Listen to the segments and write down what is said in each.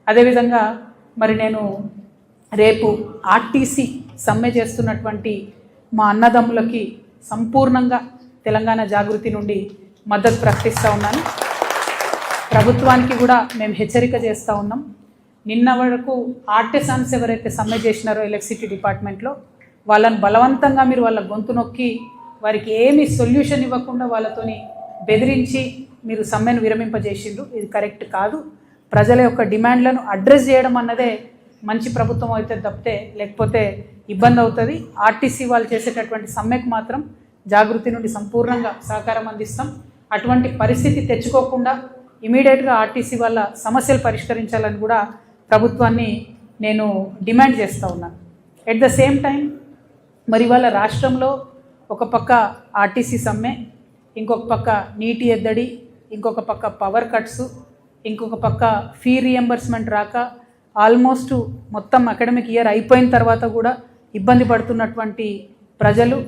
అదేవిధంగా మరి నేను రేపు ఆర్టీసీ సమ్మె చేస్తున్నటువంటి మా అన్నదమ్ములకి సంపూర్ణంగా తెలంగాణ జాగృతి నుండి మద్దతు ప్రకటిస్తూ ఉన్నాను. ప్రభుత్వానికి కూడా మేము హెచ్చరిక చేస్తూ ఉన్నాం. నిన్న వరకు ఆర్టిసాన్స్ ఎవరైతే సమ్మె చేసినారో ఎలక్ట్రిసిటీ డిపార్ట్మెంట్లో వాళ్ళని బలవంతంగా మీరు వాళ్ళ గొంతు నొక్కి వారికి ఏమీ సొల్యూషన్ ఇవ్వకుండా వాళ్ళతోని బెదిరించి మీరు సమ్మెను విరమింపజేసిండ్రు. ఇది కరెక్ట్ కాదు. ప్రజల యొక్క డిమాండ్లను అడ్రస్ చేయడం అన్నదే మంచి ప్రభుత్వం అయితే తప్పితే లేకపోతే ఇబ్బంది అవుతుంది. ఆర్టీసీ వాళ్ళు చేసేటటువంటి సమ్మెకు మాత్రం జాగృతి నుండి సంపూర్ణంగా సహకారం అందిస్తాం. అటువంటి పరిస్థితి తెచ్చుకోకుండా ఇమీడియట్గా ఆర్టీసీ వాళ్ళ సమస్యలు పరిష్కరించాలని కూడా ప్రభుత్వాన్ని నేను డిమాండ్ చేస్తూ ఉన్నాను. ఎట్ ద సేమ్ టైం మరి వాళ్ళ రాష్ట్రంలో ఒక పక్క ఆర్టీసీ సమ్మె, ఇంకొక పక్క నీటి ఎద్దడి, ఇంకొక పక్క పవర్ కట్స్, ఇంకొక పక్క ఫీ రియంబర్స్మెంట్ రాక ఆల్మోస్ట్ మొత్తం అకాడమిక్ ఇయర్ అయిపోయిన తర్వాత కూడా ఇబ్బంది పడుతున్నటువంటి ప్రజలు,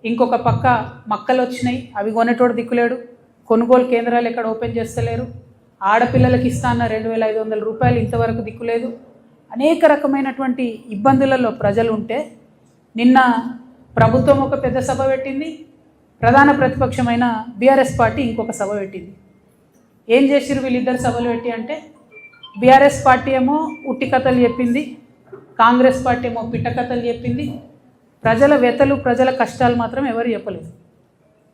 ఇంకొక పక్క మక్కలు వచ్చినాయి అవి కొనేటోడు దిక్కులేడు, కొనుగోలు కేంద్రాలు ఎక్కడ ఓపెన్ చేస్తలేరు, ఆడపిల్లలకి ఇస్తాన్న 2,500 రూపాయలు ఇంతవరకు దిక్కులేదు. అనేక రకమైనటువంటి ఇబ్బందులలో ప్రజలు ఉంటే నిన్న ప్రభుత్వం ఒక పెద్ద సభ పెట్టింది, ప్రధాన ప్రతిపక్షమైన బీఆర్ఎస్ పార్టీ ఇంకొక సభ పెట్టింది. ఏం చేసిరు వీళ్ళిద్దరు సభలు పెట్టి అంటే, బీఆర్ఎస్ పార్టీ ఏమో ఉట్టి కథలు చెప్పింది, కాంగ్రెస్ పార్టీ ఏమో పిట్ట కథలు చెప్పింది. ప్రజల వ్యతలు ప్రజల కష్టాలు మాత్రం ఎవరు చెప్పలేదు.